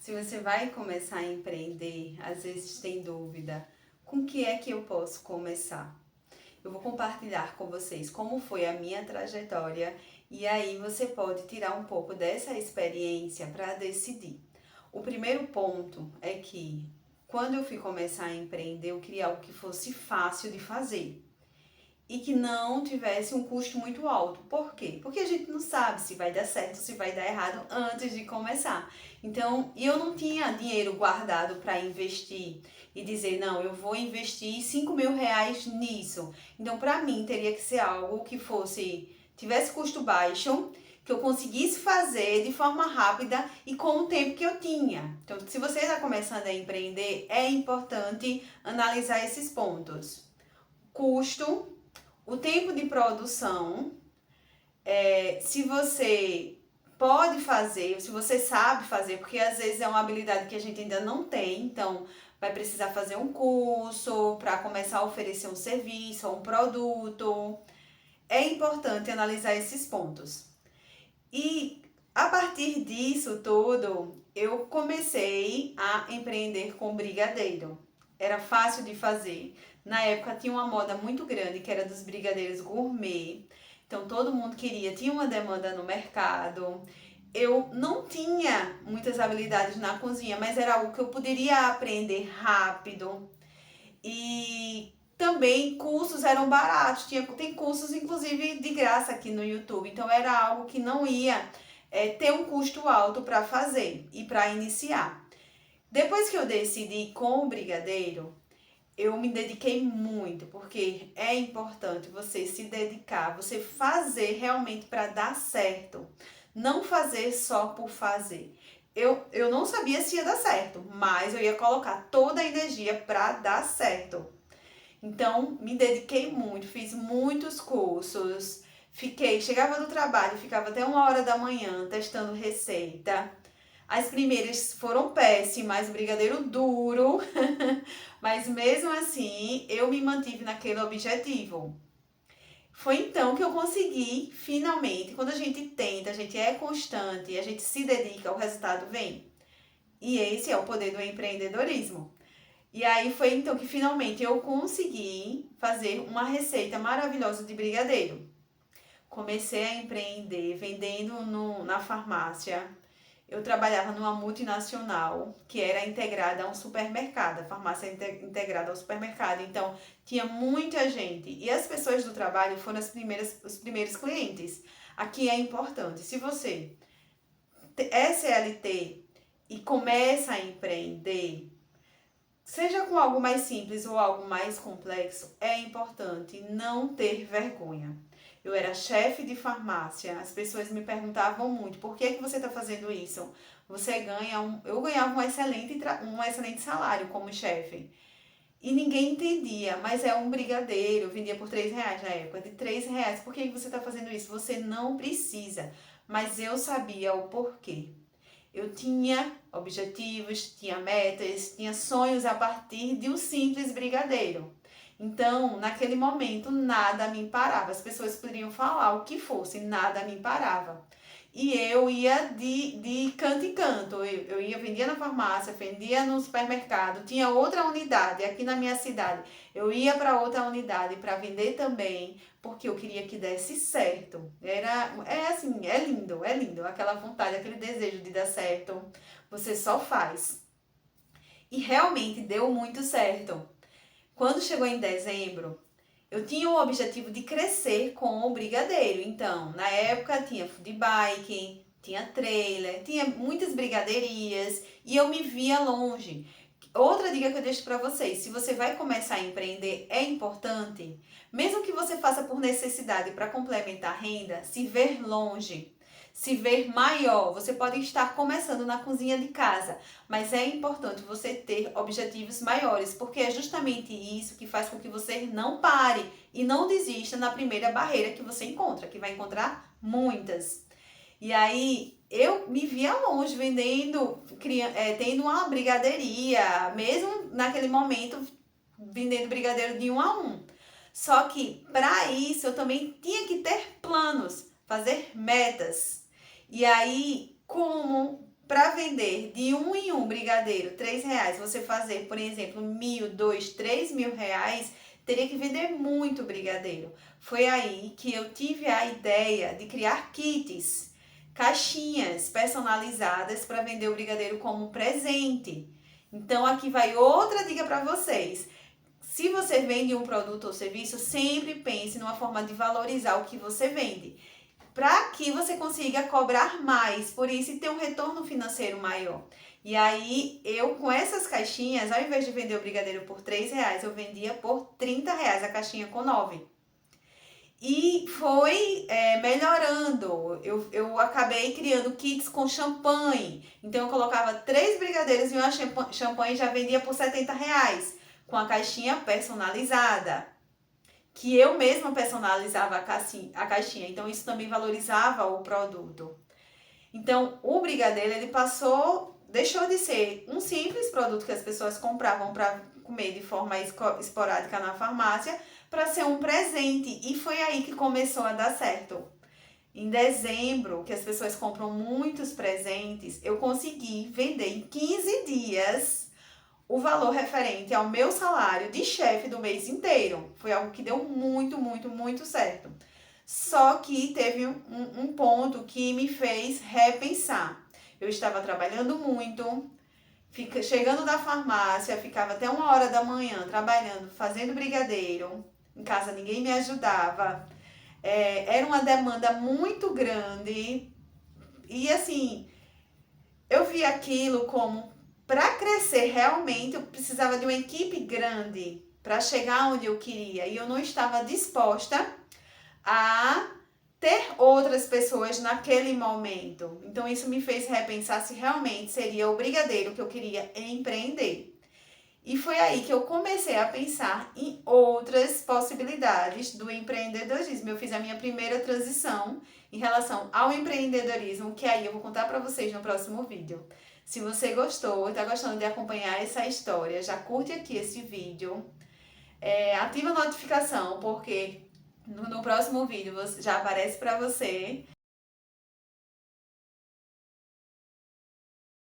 Se você vai começar a empreender, às vezes tem dúvida, com o que é que eu posso começar? Eu vou compartilhar com vocês como foi a minha trajetória e aí você pode tirar um pouco dessa experiência para decidir. O primeiro ponto é que quando eu fui começar a empreender, eu queria algo que fosse fácil de fazer e que não tivesse um custo muito alto. Por quê? Porque a gente não sabe se vai dar certo, se vai dar errado antes de começar. Então, eu não tinha dinheiro guardado para investir e dizer, não, eu vou investir 5.000 reais nisso. Então, para mim, teria que ser algo que tivesse custo baixo, que eu conseguisse fazer de forma rápida e com o tempo que eu tinha. Então, se você está começando a empreender, é importante analisar esses pontos. Custo, o tempo de produção, se você pode fazer, se você sabe fazer, porque às vezes é uma habilidade que a gente ainda não tem, então vai precisar fazer um curso para começar a oferecer um serviço ou um produto. É importante analisar esses pontos. E a partir disso tudo, eu comecei a empreender com brigadeiro. Era fácil de fazer. Na época tinha uma moda muito grande que era dos brigadeiros gourmet. Então todo mundo queria, tinha uma demanda no mercado. Eu não tinha muitas habilidades na cozinha, mas era algo que eu poderia aprender rápido. E também cursos eram baratos, tem cursos inclusive de graça aqui no YouTube, então era algo que não ia ter um custo alto para fazer e para iniciar. Depois que eu decidi com o brigadeiro, eu me dediquei muito, porque é importante você se dedicar, você fazer realmente para dar certo, não fazer só por fazer. Eu não sabia se ia dar certo, mas eu ia colocar toda a energia para dar certo. Então, me dediquei muito, fiz muitos cursos, chegava do trabalho, ficava até 1 hora da manhã testando receita. As primeiras foram péssimas, brigadeiro duro, mas mesmo assim eu me mantive naquele objetivo. Foi então que eu consegui, finalmente, quando a gente tenta, a gente é constante, a gente se dedica, o resultado vem. E esse é o poder do empreendedorismo. E aí foi então que finalmente eu consegui fazer uma receita maravilhosa de brigadeiro. Comecei a empreender vendendo na farmácia. Eu trabalhava numa multinacional que era integrada a um supermercado, a farmácia integrada ao supermercado. Então tinha muita gente e as pessoas do trabalho foram os primeiros clientes. Aqui é importante, se você é CLT e começa a empreender, seja com algo mais simples ou algo mais complexo, é importante não ter vergonha. Eu era chefe de farmácia, as pessoas me perguntavam muito, por que você está fazendo isso? Eu ganhava um excelente salário como chefe. E ninguém entendia, mas é um brigadeiro, eu vendia por R$ 3 na época, de R$ 3. Por que você está fazendo isso? Você não precisa. Mas eu sabia o porquê. Eu tinha objetivos, tinha metas, tinha sonhos a partir de um simples brigadeiro. Então, naquele momento, nada me parava. As pessoas poderiam falar o que fosse, nada me parava. E eu ia de canto em canto. Eu ia, vendia na farmácia, vendia no supermercado. Tinha outra unidade aqui na minha cidade. Eu ia para outra unidade para vender também, porque eu queria que desse certo. É assim, é lindo. Aquela vontade, aquele desejo de dar certo. Você só faz. E realmente deu muito certo. Quando chegou em dezembro, eu tinha o objetivo de crescer com o brigadeiro. Então, na época tinha food bike, tinha trailer, tinha muitas brigadeirias e eu me via longe. Outra dica que eu deixo para vocês, se você vai começar a empreender, é importante, mesmo que você faça por necessidade para complementar a renda, se ver longe, se ver maior. Você pode estar começando na cozinha de casa, mas é importante você ter objetivos maiores, porque é justamente isso que faz com que você não pare e não desista na primeira barreira que você encontra, que vai encontrar muitas. E aí eu me via longe vendendo, tendo uma brigadeiria, mesmo naquele momento vendendo brigadeiro de 1 a 1. Só que para isso eu também tinha que ter planos, fazer metas. E aí, como para vender de um em um brigadeiro R$ 3, você fazer, por exemplo, 1.000, 2.000, 3.000 reais, teria que vender muito brigadeiro. Foi aí que eu tive a ideia de criar kits, caixinhas personalizadas para vender o brigadeiro como presente. Então aqui vai outra dica para vocês. Se você vende um produto ou serviço, sempre pense numa forma de valorizar o que você vende, para que você consiga cobrar mais, por isso e ter um retorno financeiro maior. E aí, eu com essas caixinhas, ao invés de vender o brigadeiro por R$ 3, eu vendia por R$ 30 a caixinha com 9. E foi melhorando. Eu acabei criando kits com champanhe. Então eu colocava 3 brigadeiros e uma champanhe e já vendia por R$ 70, com a caixinha personalizada, que eu mesma personalizava a caixinha. Então isso também valorizava o produto. Então o brigadeiro ele deixou de ser um simples produto que as pessoas compravam para comer de forma esporádica na farmácia, para ser um presente. E foi aí que começou a dar certo. Em dezembro, que as pessoas compram muitos presentes, eu consegui vender em 15 dias o valor referente ao meu salário de chefe do mês inteiro. Foi algo que deu muito, muito, muito certo. Só que teve um ponto que me fez repensar. Eu estava trabalhando muito, chegando da farmácia, ficava até 1 hora da manhã trabalhando, fazendo brigadeiro. Em casa ninguém me ajudava. Era uma demanda muito grande. E assim, eu vi aquilo como, para crescer realmente, eu precisava de uma equipe grande para chegar onde eu queria. E eu não estava disposta a ter outras pessoas naquele momento. Então isso me fez repensar se realmente seria o brigadeiro que eu queria empreender. E foi aí que eu comecei a pensar em outras possibilidades do empreendedorismo. Eu fiz a minha primeira transição em relação ao empreendedorismo, que aí eu vou contar para vocês no próximo vídeo. Se você gostou, está gostando de acompanhar essa história, já curte aqui esse vídeo, ativa a notificação, porque no próximo vídeo já aparece para você